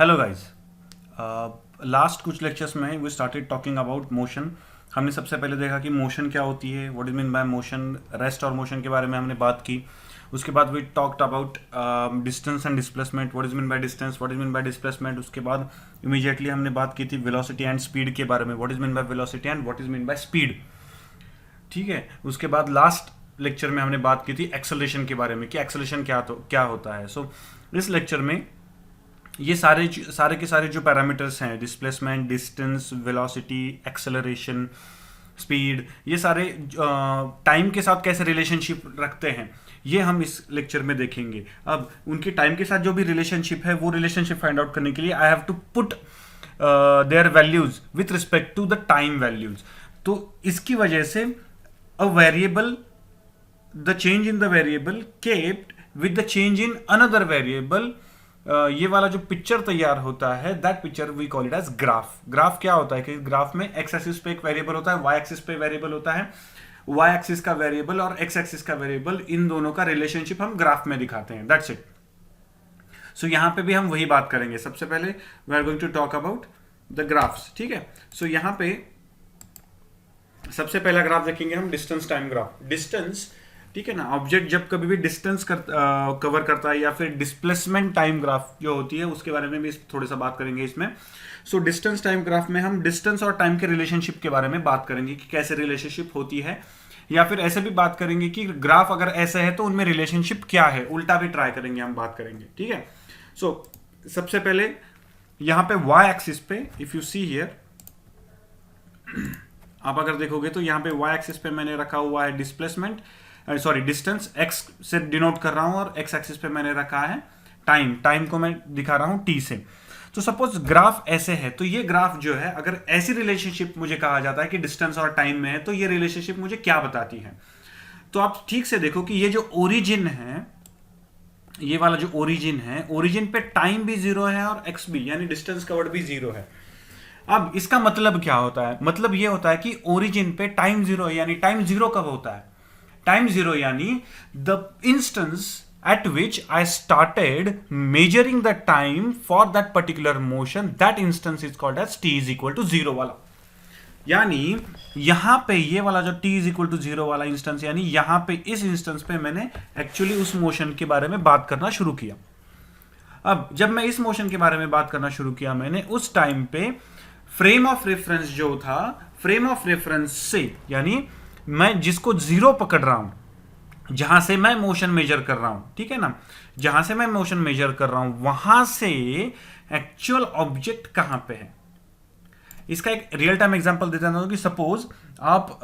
Hello guys. Last कुछ lectures में we started talking about motion. हमने सबसे पहले देखा कि मोशन क्या होती है, what is mean by motion, rest और मोशन के बारे में हमने बात की। उसके बाद we talked about distance and displacement, what is mean by distance, what is mean by displacement. उसके बाद इमीडिएटली हमने बात की थी वेलोसिटी एंड स्पीड के बारे में, what is mean by velocity and what is mean by speed. ठीक है, उसके बाद लास्ट लेक्चर में हमने बात की थी एक्सेलरेशन के बारे में कि एक्सेलरेशन क्या होता है। सो इस लेक्चर में ये सारे के सारे जो पैरामीटर्स हैं, displacement, distance, velocity, acceleration, speed, ये सारे टाइम के साथ कैसे रिलेशनशिप रखते हैं, ये हम इस लेक्चर में देखेंगे। अब उनकी टाइम के साथ जो भी रिलेशनशिप है, वो रिलेशनशिप फाइंड आउट करने के लिए I have to put their values with respect to the time values. तो इसकी वजह से a variable, the change in the variable kept with the change in another variable, ये वाला जो पिक्चर तैयार होता है, that picture we call it as graph. Graph क्या होता है कि ग्राफ में एक्स एक्सिस पे एक वेरिएबल होता है, वाई एक्सिस पे वेरिएबल होता है। वाई एक्सिस का वेरिएबल और एक्स एक्सिस का वेरिएबल, इन दोनों का रिलेशनशिप हम ग्राफ में दिखाते हैं। That's it. सो यहां पे भी हम वही बात करेंगे। सबसे पहले we are going to talk about the graphs. ठीक है, सो यहां पे सबसे पहला ग्राफ देखेंगे हम, डिस्टेंस टाइम ग्राफ। डिस्टेंस, ठीक है ना, ऑब्जेक्ट जब कभी भी डिस्टेंस कवर करता है, या फिर डिस्प्लेसमेंट टाइम ग्राफ जो होती है उसके बारे में भी थोड़ी सा बात करेंगे इसमें। सो डिस्टेंस टाइम ग्राफ में हम डिस्टेंस और टाइम के रिलेशनशिप के बारे में बात करेंगे कि कैसे रिलेशनशिप होती है, या फिर ऐसे भी बात करेंगे कि ग्राफ अगर ऐसे है तो उनमें रिलेशनशिप क्या है, उल्टा भी ट्राई करेंगे, हम बात करेंगे। ठीक है, सो सबसे पहले यहां पे वाई एक्सिस पे, इफ यू सी हियर, आप अगर देखोगे तो यहां पे वाई एक्सिस पे मैंने रखा हुआ है डिस्प्लेसमेंट, सॉरी डिस्टेंस, एक्स से डिनोट कर रहा हूं, और एक्स एक्सिस पे मैंने रखा है टाइम। टाइम को मैं दिखा रहा हूं टी से। तो सपोज ग्राफ ऐसे है, तो ये ग्राफ जो है, अगर ऐसी रिलेशनशिप मुझे कहा जाता है कि डिस्टेंस और टाइम में है, तो ये रिलेशनशिप मुझे क्या बताती है। तो आप ठीक से देखो कि ये जो ओरिजिन है, ये वाला जो ओरिजिन है, ओरिजिन पे टाइम भी जीरो है और एक्स भी, यानी डिस्टेंस कवर्ड भी जीरो है। अब इसका मतलब क्या होता है? मतलब ये होता है कि ओरिजिन पे टाइम जीरो है, यानी टाइम जीरो कब होता है? टाइम जीरो यानी the instance at which I started measuring the time for that particular motion, that instance is called as t is equal to 0 वाला। यानी यहां पे ये वाला जो t is equal to 0 वाला इंस्टेंस, यानी यहां पे इस इंस्टेंस पे मैंने एक्चुअली उस मोशन के बारे में बात करना शुरू किया। अब जब मैं इस मोशन के बारे में बात करना शुरू किया, मैंने उस टाइम पे फ्रेम ऑफ रेफरेंस जो था, फ्रेम ऑफ रेफरेंस से, यानी मैं जिसको जीरो पकड़ रहा हूं, जहां से मैं मोशन मेजर कर रहा हूं, ठीक है ना, जहां से मैं मोशन मेजर कर रहा हूं, वहां से एक्चुअल ऑब्जेक्ट कहां पे है। इसका एक रियल टाइम एग्जांपल देता हूं कि सपोज आप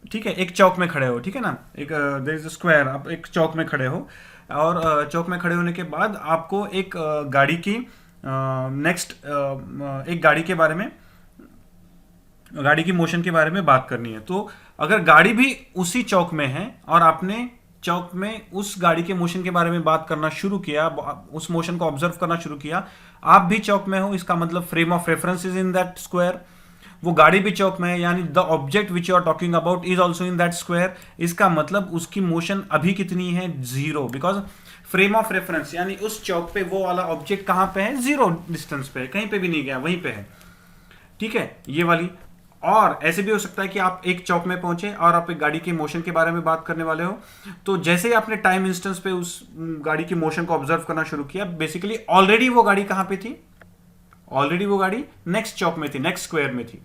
ठीक है, एक चौक में खड़े हो, ठीक है ना, एक देयर इज अ स्क्वायर, आप एक चौक में खड़े हो, और चौक में खड़े होने के बाद आपको एक गाड़ी की नेक्स्ट एक गाड़ी के बारे में, गाड़ी की मोशन के बारे में बात करनी है। तो अगर गाड़ी भी उसी चौक में है और आपने चौक में उस गाड़ी के मोशन के बारे में बात करना शुरू किया, उस मोशन को ऑब्जर्व करना शुरू किया, आप भी चौक में हो, इसका मतलब frame of reference is in that square, वो गाड़ी भी चौक में है, यानी the object which you are talking about is also in that square. इसका मतलब उसकी मोशन अभी कितनी है? Zero, because frame of reference यानी उस चौक पे वो वाला ऑब्जेक्ट कहां पे है? जीरो डिस्टेंस पे, कहीं पे भी नहीं गया, वहीं पे है। ठीक है, ये वाली। और ऐसे भी हो सकता है कि आप एक चौक में पहुंचे और आप एक गाड़ी के मोशन के बारे में बात करने वाले हो, तो जैसे ही आपने टाइम इंस्टेंस पे उस गाड़ी की मोशन को ऑब्जर्व करना शुरू किया, बेसिकली ऑलरेडी वो गाड़ी कहां पे थी? ऑलरेडी वो गाड़ी नेक्स्ट चौक में थी, नेक्स्ट स्क्वायर में थी।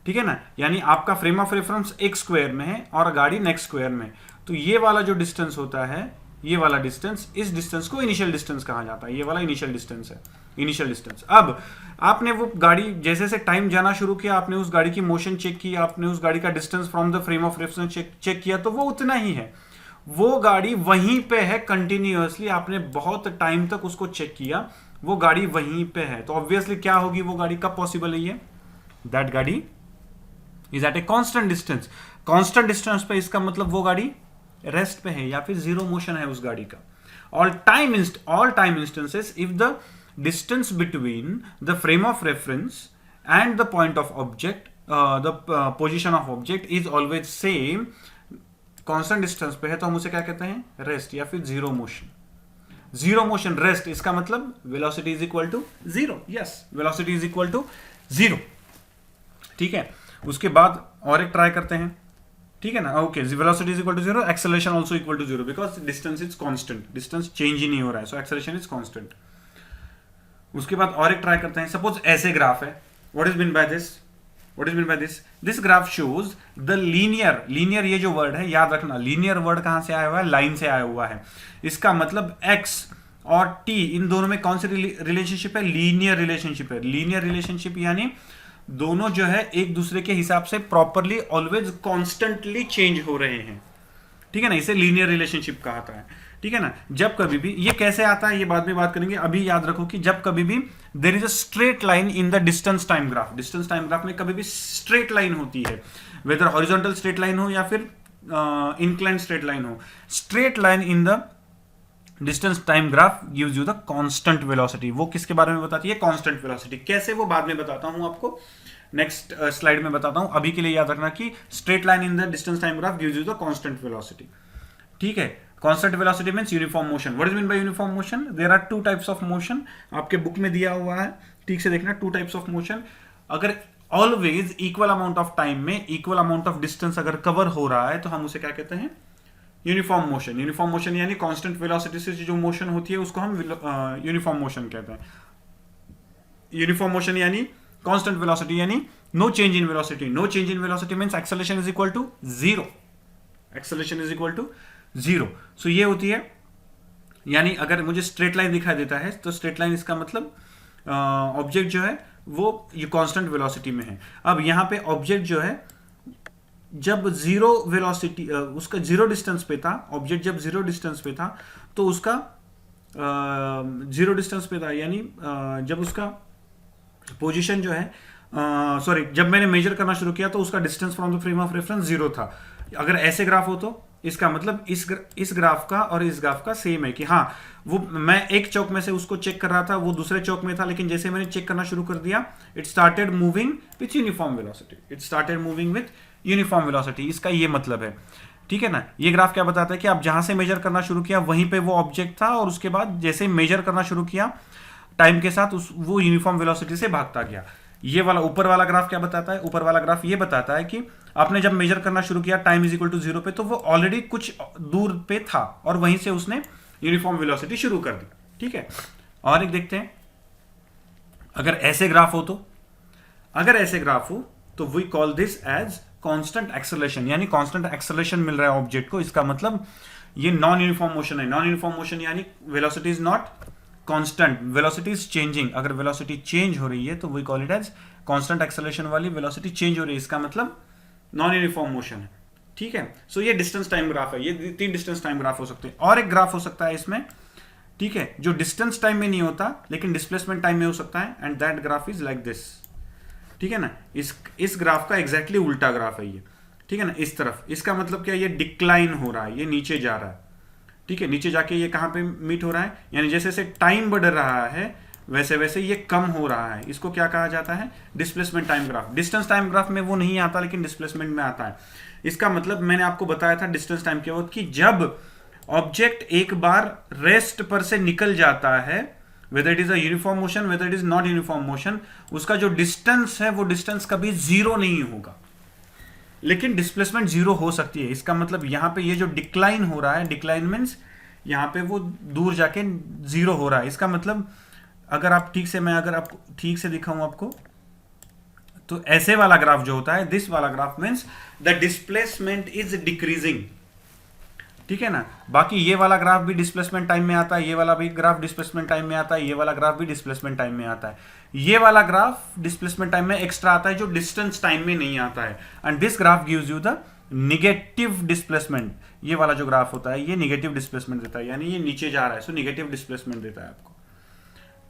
ठीक है ना, यानी आपका फ्रेम ऑफ रेफरेंस एक स्क्वायर में है और गाड़ी नेक्स्ट स्क्वायर में। तो ये वाला जो डिस्टेंस होता है, ये वाला डिस्टेंस, इस डिस्टेंस को इनिशियल डिस्टेंस कहा जाता है। ये वाला इनिशियल डिस्टेंस है, इनिशियल डिस्टेंस। अब आपने वो गाड़ी, जैसे से टाइम जाना शुरू किया, आपने उस गाड़ी की मोशन चेक की, आपने उस गाड़ी का distance from the frame of reference check किया, तो वो उतना ही है, वो गाड़ी वहीं पे है कंटिन्यूअसली। आपने बहुत टाइम तक उसको चेक किया, वो गाड़ी वहीं पे है, तो ऑब्वियसली क्या होगी वो गाड़ी? कब पॉसिबल है ये? दैट गाड़ी is at a constant distance. Constant distance पे इसका मतलब वो गाड़ी रेस्ट पे है, या फिर जीरो मोशन है उस गाड़ी का। All time instances, if the distance between the frame of reference and the point of object, the position of object is always same, constant distance पे है, तो हम उसे क्या कहते हैं? रेस्ट या फिर zero motion. Zero motion rest, इसका मतलब velocity is equal to zero. Yes, velocity is equal to zero. ठीक है, उसके बाद और एक ट्राई करते हैं। ठीक है ना, okay, velocity is equal to zero, acceleration also equal to zero because distance is constant, distance change ही नहीं हो रहा है, सो एक्सेलरेशन इज कांस्टेंट। उसके बाद और एक ट्राई करते हैं। सपोज ऐसे ग्राफ है, what is mean by this, what is mean by this, this graph shows the linear, linear ये जो वर्ड है याद रखना, लीनियर वर्ड कहां से आया हुआ है, लाइन से आया हुआ है। इसका मतलब x और t इन दोनों में कौन सी रिलेशनशिप है, लीनियर रिलेशनशिप है। लीनियर रिलेशनशिप यानी दोनों जो है एक दूसरे के हिसाब से प्रॉपरली ऑलवेज कॉन्स्टेंटली चेंज हो रहे हैं। ठीक है ना, इसे लीनियर रिलेशनशिप कहा है। ठीक है ना, जब कभी भी ये कैसे आता है ये बाद में बात करेंगे, अभी याद रखो कि जब कभी भी there is a straight line in the distance time graph, distance time graph में कभी भी स्ट्रेट लाइन होती है, वेदर हॉरिजॉन्टल स्ट्रेट लाइन हो या फिर इंक्लाइन स्ट्रेट लाइन हो, straight line in the distance time graph gives you the constant velocity. वो किसके बारे में बताती है, कांस्टेंट वेलोसिटी। कैसे, वो बाद में बताता हूं आपको, नेक्स्ट स्लाइड में बताता हूं। अभी के लिए याद रखना कि straight line in the distance time graph gives you the constant velocity. ठीक है, constant velocity means uniform motion. What is mean by uniform motion, there are two types of motion, आपके बुक में दिया हुआ है, ठीक से देखना, टू टाइप्स ऑफ मोशन। अगर always equal amount of time में इक्वल अमाउंट ऑफ डिस्टेंस अगर कवर हो रहा है तो हम उसे क्या कहते हैं, यूनिफॉर्म मोशन। यूनिफॉर्म मोशन यानी कांस्टेंट वेलोसिटी से जो मोशन होती है उसको हम यूनिफॉर्म मोशन कहते हैं। यूनिफॉर्म मोशन यानी कांस्टेंट वेलोसिटी यानी no change in velocity. No change in velocity means acceleration is equal to zero, acceleration is equal to zero. So ये होती है, यानी अगर मुझे स्ट्रेट लाइन दिखाई देता है तो स्ट्रेट लाइन इसका मतलब ऑब्जेक्ट जो है वो ये कांस्टेंट वेलोसिटी में है। अब यहाँ पे ऑब्जेक्ट जो है जब जीरो वेलोसिटी, उसका जीरो डिस्टेंस पे था, ऑब्जेक्ट जब जीरो डिस्टेंस पे था तो उसका जीरो डिस्टेंस पे था, यानी जब उसका पोजीशन जो है, सॉरी, जब मैंने मेजर करना शुरू किया तो उसका distance from the frame of reference zero था। अगर ऐसे ग्राफ हो तो इसका मतलब इस ग्राफ का और इस ग्राफ का सेम है कि हाँ, वो मैं एक चौक में से उसको चेक कर रहा था, वो दूसरे चौक में था, लेकिन जैसे मैंने चेक करना शुरू कर दिया, it started moving with uniform velocity, it started moving with uniform velocity. इसका ये मतलब है। ठीक है ना, ये ग्राफ क्या बताता है कि आप जहां से मेजर करना शुरू किया वहीं पे वो ऑब्जेक्ट था, और उसके बाद जैसे मेजर करना शुरू किया टाइम के साथ वो यूनिफॉर्म वेलोसिटी से भागता गया। ये वाला ऊपर वाला ग्राफ क्या बताता है, ऊपर वाला ग्राफ ये बताता है कि आपने जब मेजर करना शुरू किया time is equal to zero पे, तो वो ऑलरेडी कुछ दूर पे था और वहीं से उसने यूनिफॉर्म वेलोसिटी शुरू कर दी। ठीक है, और एक देखते हैं, अगर ऐसे ग्राफ हो तो, अगर ऐसे ग्राफ हो तो we call this as constant acceleration, यानी कांस्टेंट एक्सेलरेशन मिल रहा है ऑब्जेक्ट को। इसका मतलब ये नॉन यूनिफॉर्म मोशन है। नॉन यूनिफॉर्म मोशन यानी velocity is not constant, velocity is changing. अगर वेलोसिटी चेंज हो रही है तो we call it as constant acceleration वाली वेलोसिटी चेंज हो रही है, इसका मतलब नॉन यूनिफॉर्म मोशन है। ठीक है, सो ये डिस्टेंस टाइम ग्राफ है। ये 3 डिस्टेंस टाइम ग्राफ हो सकते हैं। और एक ग्राफ हो सकता है इसमें, ठीक है, जो डिस्टेंस टाइम में नहीं होता लेकिन डिस्प्लेसमेंट टाइम में हो सकता है, and that graph is like this. ठीक है ना, इस ग्राफ का एग्जैक्टली उल्टा ग्राफ है ये। ठीक है ना, इस तरफ, इसका मतलब क्या, ये डिक्लाइन हो रहा है, ये नीचे जा रहा है। ठीक है, नीचे जाके ये कहां पे मीट हो रहा है, यानी जैसे जैसे टाइम बढ़ रहा है वैसे वैसे ये कम हो रहा है। इसको क्या कहा जाता है, displacement time graph. Distance time graph में वो नहीं आता लेकिन डिस्प्लेसमेंट में आता है। इसका मतलब मैंने आपको बताया था डिस्टेंस टाइम के वक्त कि जब ऑब्जेक्ट एक बार रेस्ट पर से निकल जाता है, whether it is a uniform motion whether it is not uniform motion, उसका जो डिस्टेंस है वो डिस्टेंस कभी जीरो नहीं होगा, लेकिन डिस्प्लेसमेंट जीरो हो सकती है। इसका मतलब यहां पे ये जो डिक्लाइन हो रहा है, डिक्लाइन मींस यहां पे वो दूर जाके जीरो हो रहा है। इसका मतलब अगर आप ठीक से, मैं अगर आपको ठीक से दिखाऊं आपको, तो ऐसे वाला ग्राफ जो होता है, दिस वाला graph means the displacement is decreasing. ठीक है ना, बाकी ये वाला ग्राफ भी डिस्प्लेसमेंट टाइम में आता है, ये वाला भी ग्राफ डिस्प्लेसमेंट टाइम में आता है, ये वाला ग्राफ भी डिस्प्लेसमेंट टाइम में आता है। ये वाला ग्राफ डिस्प्लेसमेंट टाइम में एक्स्ट्रा आता है जो डिस्टेंस टाइम में नहीं आता है, and this graph gives you the negative displacement. ये वाला जो ग्राफ होता है ये निगेटिव डिस्प्लेसमेंट देता है, यानी ये नीचे जा रहा है, सो निगेटिव डिस्प्लेसमेंट देता है आपको।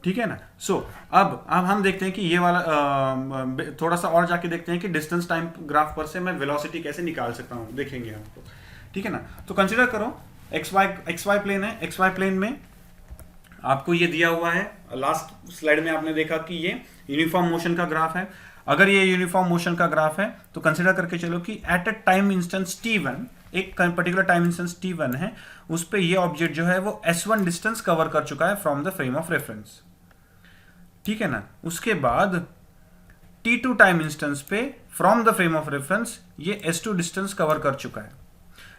ठीक है ना, सो अब हम देखते हैं कि ये वाला थोड़ा सा और जाके देखते हैं कि डिस्टेंस टाइम ग्राफ पर से मैं वेलोसिटी कैसे निकाल सकता हूं, देखेंगे हमको। ठीक है ना, तो कंसीडर करो एक्स वाई प्लेन है। एक्स वाई प्लेन में आपको ये दिया हुआ है, लास्ट स्लाइड में आपने देखा कि ये यूनिफॉर्म मोशन का ग्राफ है। अगर ये यूनिफॉर्म मोशन का ग्राफ है तो कंसीडर करके चलो कि at a time instance t1 एक पर्टिकुलर टाइम इंस्टेंस t1 है, उस पे ये ऑब्जेक्ट जो है वो s1 डिस्टेंस कवर कर चुका है from the frame of reference, ठीक है ना। उसके बाद t2 टाइम इंस्टेंस पे from the frame of reference ये s2 डिस्टेंस कवर कर चुका है।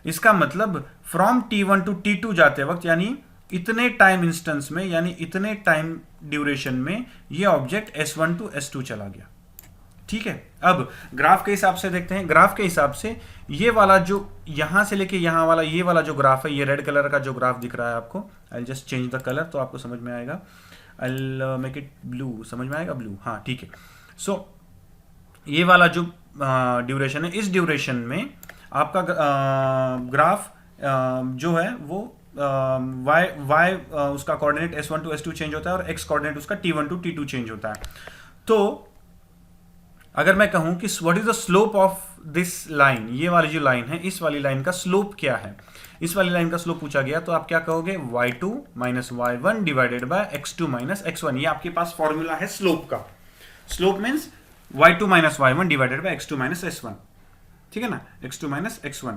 इसका मतलब फ्रॉम t1 टू t2 जाते वक्त, यानी इतने टाइम इंस्टेंस में, यानी इतने टाइम ड्यूरेशन में ये ऑब्जेक्ट s1 टू s2 चला गया, ठीक है। अब ग्राफ के हिसाब से देखते हैं। ग्राफ के हिसाब से ये वाला जो यहां से लेके यहां वाला, ये वाला जो ग्राफ है, ये रेड कलर का जो ग्राफ दिख रहा है आपको, I just change the colour तो आपको समझ में आएगा। आई मेक इट ब्लू, समझ में आएगा ब्लू, हाँ ठीक है। सो ये वाला जो ड्यूरेशन है, इस ड्यूरेशन में आपका ग्राफ जो है वो y उसका coordinate s1 to s2 change होता है और x कोऑर्डिनेट उसका t1 टू t2 चेंज होता है। तो अगर मैं कहूं कि what is the slope of this line, ये वाली जो लाइन है, इस वाली लाइन का स्लोप क्या है, इस वाली लाइन का स्लोप पूछा गया, तो आप क्या कहोगे, y2 minus y1 divided by x2 minus x1। ये आपके पास फॉर्मूला है स्लोप का। Slope means y2 minus y1 divided by x2 minus s1, ठीक है ना, x2 माइनस x1।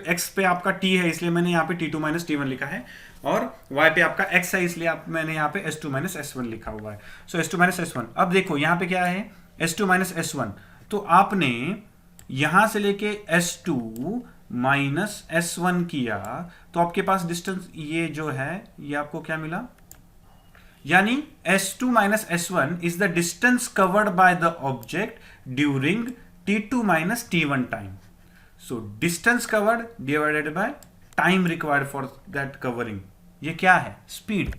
x पे आपका t है इसलिए मैंने यहाँ पे t2 माइनस t1 लिखा है, और y पे आपका x है इसलिए मैंने यहाँ पे s2 माइनस s1 लिखा हुआ है। सो s2 माइनस s1। अब देखो यहाँ पे क्या है, s2 माइनस s1, तो आपने यहां से लेके s2 माइनस s1 किया तो आपके पास डिस्टेंस ये जो है ये आपको क्या मिला, यानी s2 minus s1 is the distance covered by the object during t2 minus t1 time. So distance covered divided by time required for that covering, ये क्या है, स्पीड,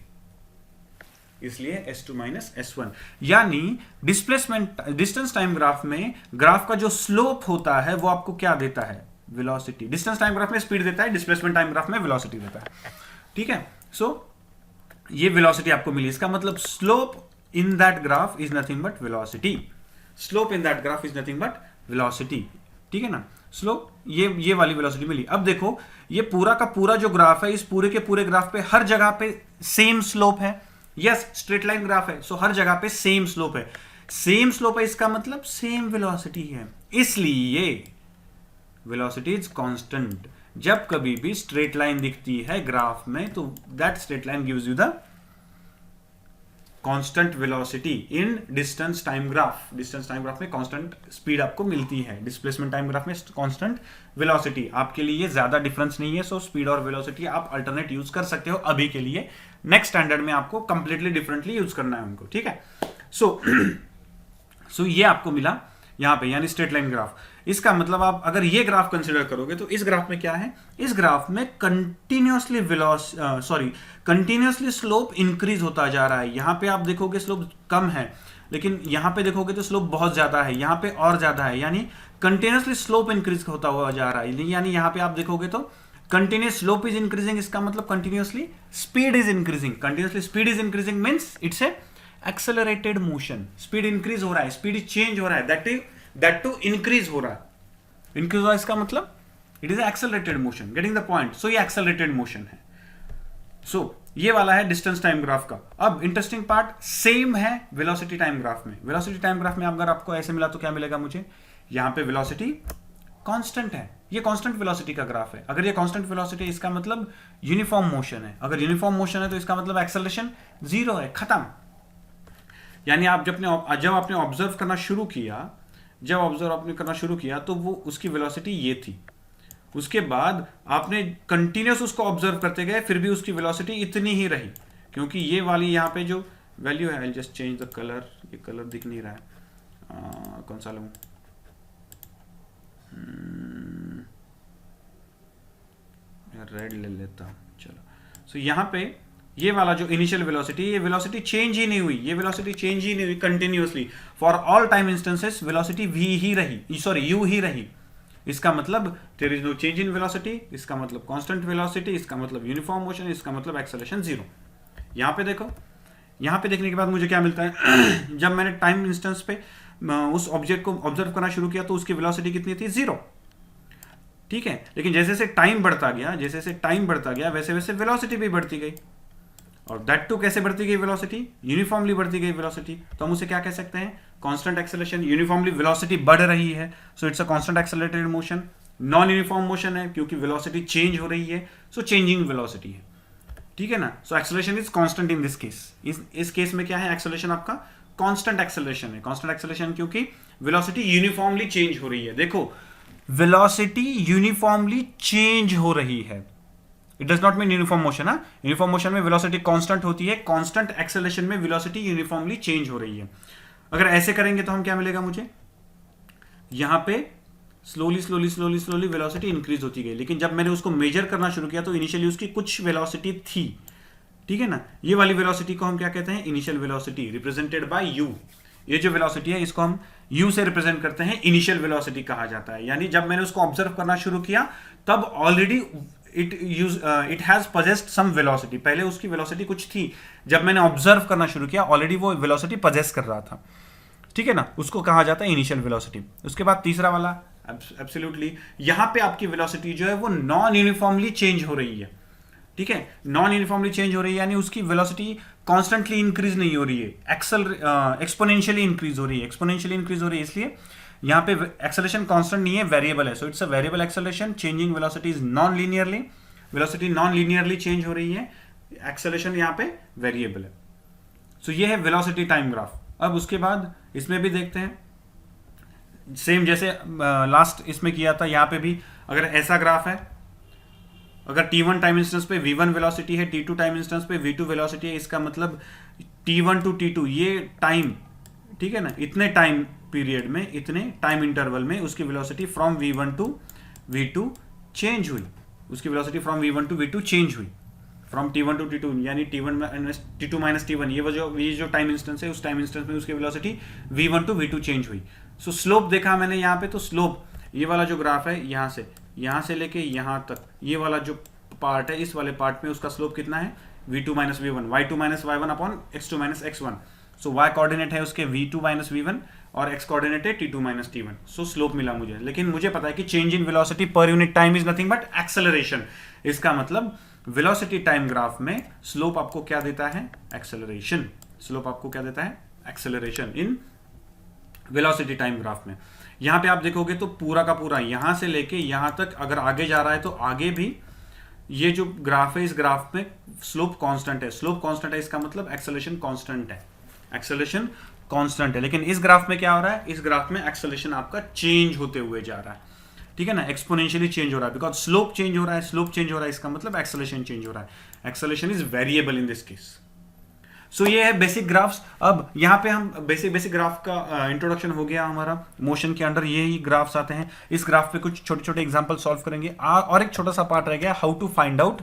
इसलिए s2 माइनस s1। यानी डिस्प्लेसमेंट डिस्टेंस टाइम ग्राफ में graph का जो slope होता है वो आपको क्या देता है, वेलोसिटी। डिस्टेंस टाइम ग्राफ में स्पीड देता है, डिस्प्लेसमेंट टाइम ग्राफ में वेलोसिटी देता है, ठीक है। सो ये वेलोसिटी आपको मिली, इसका मतलब slope in that graph is nothing but velocity. Slope in that graph is nothing but velocity, ठीक है ना। स्लोप ये वाली वेलोसिटी मिली। अब देखो ये पूरा का पूरा जो ग्राफ है, इस पूरे के पूरे ग्राफ पे हर जगह पे सेम स्लोप है। यस, स्ट्रेट लाइन ग्राफ है, सो हर जगह पे सेम स्लोप है। सेम स्लोप है इसका मतलब सेम वेलोसिटी है, इसलिए वेलोसिटी इज कांस्टेंट। जब कभी भी स्ट्रेट लाइन दिखती है ग्राफ में तो that straight line gives you the constant velocity in distance time graph. Distance time graph में कांस्टेंट स्पीड आपको मिलती है, डिस्प्लेसमेंट टाइम ग्राफ में कांस्टेंट वेलोसिटी। आपके लिए ज्यादा डिफरेंस नहीं है, सो स्पीड और वेलोसिटी आप अल्टरनेट यूज कर सकते हो अभी के लिए। नेक्स्ट स्टैंडर्ड में आपको कंप्लीटली डिफरेंटली यूज करना है उनको, ठीक है। सो ये आपको मिला यहां पे, यानी स्ट्रेट लाइन ग्राफ। इसका मतलब आप अगर ये ग्राफ कंसीडर करोगे तो इस ग्राफ में क्या है, इस ग्राफ में कंटिन्यूअसली स्लोप इंक्रीज होता जा रहा है। यहां पे आप देखोगे स्लोप कम है, लेकिन यहां पे देखोगे तो स्लोप बहुत ज्यादा है, यहां पे और ज्यादा है, यानी कंटिन्यूअसली स्लोप इंक्रीज होता हुआ जा रहा है। यानी यहां पे आप देखोगे तो कंटिन्यूस स्लोप इज इंक्रीजिंग, इसका मतलब continuously speed is increasing. Continuously speed is increasing means it's a accelerated motion. Speed increase हो रहा है, स्पीड चेंज हो रहा है, दैट टू इंक्रीज हो रहा है। इंक्रीज हो रहा है इसका मतलब it is accelerated motion, getting the point. So ये एक्सेलरेटेड मोशन है। सो ये वाला है डिस्टेंस टाइम ग्राफ का। अब इंटरेस्टिंग पार्ट सेम है वेलोसिटी टाइम ग्राफ में। वेलोसिटी टाइम ग्राफ में अगर आपको ऐसे मिला तो क्या मिलेगा मुझे, यहां पे वेलोसिटी कांस्टेंट है, ये कांस्टेंट वेलोसिटी का ग्राफ है। अगर ये कांस्टेंट वेलोसिटी है इसका मतलब यूनिफॉर्म मोशन है। अगर यूनिफॉर्म मोशन है तो इसका मतलब एक्सेलरेशन जीरो है, खत्म। यानी आप जब आपने ऑब्जर्व करना शुरू किया, तो वो उसकी वेलोसिटी ये थी। उसके बाद आपने कंटिन्यूस उसको ऑब्जर्व करते गए, फिर भी उसकी वेलोसिटी इतनी ही रही, क्योंकि ये वाली यहाँ पे जो वैल्यू है, I just change the colour, ये कलर दिख नहीं रहा है, कौन सा लूं, रेड ले लेता हूं, चलो। सो यहाँ पे ये वाला जो इनिशियल वेलोसिटी, ये वेलोसिटी चेंज ही नहीं हुई, continuously for all time instances velocity u ही रही। इसका मतलब there is no change in velocity, इसका मतलब कांस्टेंट वेलोसिटी, इसका मतलब यूनिफॉर्म मोशन, इसका मतलब एक्सेलरेशन जीरो। यहाँ पे देखो, यहाँ पे देखने के बाद मुझे क्या मिलता है जब मैंने टाइम इंस्टेंस पे उस ऑब्जेक्ट को ऑब्जर्व करना शुरू किया तो उसकी वेलोसिटी कितनी थी, जीरो, ठीक है। लेकिन जैसे जैसे टाइम बढ़ता गया वैसे वैसे वेलोसिटी भी बढ़ती गई, और दैट टू कैसे बढ़ती गई वेलोसिटी, यूनिफॉर्मली बढ़ती गई वेलोसिटी। तो हम उसे क्या कह सकते हैं, कांस्टेंट एक्सेलरेशन। यूनिफॉर्मली वेलोसिटी बढ़ रही है, so it's a constant accelerated motion. Non uniform motion है क्योंकि वेलोसिटी चेंज हो रही है, सो चेंजिंग वेलोसिटी है, ठीक है ना। So acceleration is constant in this case. इस केस में क्या है, एक्सेलरेशन आपका कांस्टेंट एक्सेलरेशन है। कांस्टेंट एक्सेलरेशन क्योंकि वेलोसिटी यूनिफॉर्मली चेंज हो रही है। देखो, वेलोसिटी यूनिफॉर्मली चेंज हो रही है, it does not mean uniform motion. हाँ, यूनिफॉर्म मोशन में वेलोसिटी कांस्टेंट होती है, कांस्टेंट एक्सेलरेशन में वेलोसिटी यूनिफॉर्मली चेंज हो रही है। अगर ऐसे करेंगे तो हम क्या मिलेगा मुझे, यहां पे slowly slowly slowly slowly velocity increase होती गई, लेकिन जब मैंने उसको मेजर करना शुरू किया तो इनिशियली उसकी कुछ वेलोसिटी थी, ठीक है ना। ये वाली वेलोसिटी को हम क्या कहते हैं, initial velocity, represented by you. ये जो वेलोसिटी है इसको हम u से रिप्रेजेंट करते हैं, इनिशियल वेलोसिटी कहा जाता है। यानी जब मैंने उसको ऑब्जर्व करना शुरू किया तब already it has possessed some velocity, पहले उसकी वेलोसिटी कुछ थी, जब मैंने ऑब्जर्व करना शुरू किया ऑलरेडी वो वेलोसिटी पजेस कर रहा था, ठीक है ना, उसको कहा जाता है इनिशियल वेलोसिटी। उसके बाद तीसरा वाला, एब्सोल्युटली यहां पे आपकी वेलोसिटी जो है वो नॉन यूनिफॉर्मली चेंज हो रही है, ठीक है। नॉन यूनिफॉर्मली चेंज हो रही है यानी उसकी वेलोसिटी कॉन्स्टेंटली इंक्रीज नहीं हो रही है, एक्सपोनेंशियली इंक्रीज हो रही है। एक्सपोनेंशियली इंक्रीज हो रही है इसलिए यहाँ पे एक्सेलरेशन कांस्टेंट नहीं है, वेरिएबल है। So it's a variable acceleration, changing velocity is non linearly, velocity non linearly change हो रही है, एक्सेलरेशन यहाँ पे वेरिएबल है। सो ये है वेलोसिटी टाइम ग्राफ। अब उसके बाद इसमें भी देखते हैं, सेम जैसे लास्ट इसमें किया था, यहाँ पे भी अगर ऐसा ग्राफ है, अगर t1 टाइम इंस्टेंस पे v1 वेलोसिटी है, t2 टाइम इंस्टेंस पे v2 वेलोसिटी है, इसका मतलब t1 टू t2 ये टाइम, ठीक है ना, इतने टाइम पीरियड में, इतने टाइम इंटरवल में उसकी velocity from v1 to v2 change हुई, उसकी velocity from v1 to v2 change हुई, फ्रॉम t1 टू t2 यानी t2 माइनस t1, ये जो टाइम इंस्टेंस है उस टाइम इंस्टेंस में उसकी velocity v1 to v2 change हुई। सो स्लोप देखा मैंने यहाँ पे, तो स्लोप ये वाला जो ग्राफ है यहाँ से लेके यहाँ तक, ये वाला जो पार्ट है, इस वाले पार्ट में उसका स्लोप कितना है, v2 minus v1, y2 minus y1 upon x2 minus x1। सो y कोऑर्डिनेट है उसके v2 माइनस v1 और x कोऑर्डिनेट है t2 माइनस t1। सो स्लोप मिला मुझे, लेकिन मुझे पता है कि change in velocity per unit time is nothing but acceleration. इसका मतलब वेलोसिटी टाइम ग्राफ में स्लोप आपको क्या देता है, एक्सेलरेशन। स्लोप आपको क्या देता है, acceleration in velocity time graph में। यहां पे आप देखोगे तो पूरा का पूरा यहां से लेके यहां तक अगर आगे जा रहा है तो आगे भी ये जो ग्राफ है, इस ग्राफ में स्लोप कांस्टेंट है। स्लोप कांस्टेंट है इसका मतलब एक्सेलरेशन कांस्टेंट है, एक्सेलरेशन कांस्टेंट है। लेकिन इस ग्राफ में क्या हो रहा है, इस ग्राफ में एक्सेलरेशन आपका चेंज होते हुए जा रहा है, ठीक है ना, एक्सपोनेंशियली चेंज हो रहा है, बिकॉज स्लोप चेंज हो रहा है। स्लोप चेंज हो रहा है इसका मतलब एक्सेलरेशन चेंज हो रहा है। Acceleration is variable in this case. So ये है बेसिक ग्राफ्स। अब यहाँ पे हम बेसिक ग्राफ का इंट्रोडक्शन हो गया हमारा। मोशन के अंडर ये ही ग्राफ्स आते हैं। इस ग्राफ पे कुछ छोटे छोटे एग्जांपल सॉल्व करेंगे। और एक छोटा सा पार्ट रह गया, how to find out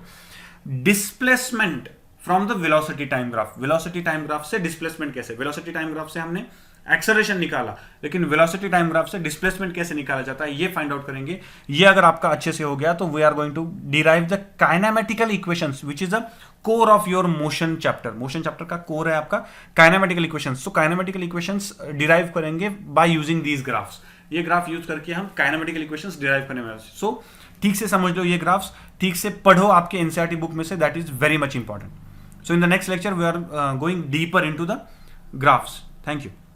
displacement from the velocity time graph. Velocity time graph से डिस्प्लेसमेंट कैसे, वेलोसिटी टाइम ग्राफ से हमने एक्सेलरेशन निकाला, लेकिन वेलोसिटी टाइम ग्राफ से डिस्प्लेसमेंट कैसे निकाला जाता है ये फाइंड आउट करेंगे। ये अगर आपका अच्छे से हो गया तो we are going to derive the kinematical equations which is the core of your motion chapter. Motion chapter का कोर है आपका kinematical equations. So kinematical equations derive करेंगे बाय यूजिंग दीज ग्राफ्स। ये ग्राफ यूज करके हम kinematical equations derive करने वाले। सो ठीक से समझ लो ये ग्राफ्स, ठीक से पढ़ो आपके एनसीईआरटी बुक में से, that is very much important. So in the next lecture we are going deeper into the graphs. Thank you.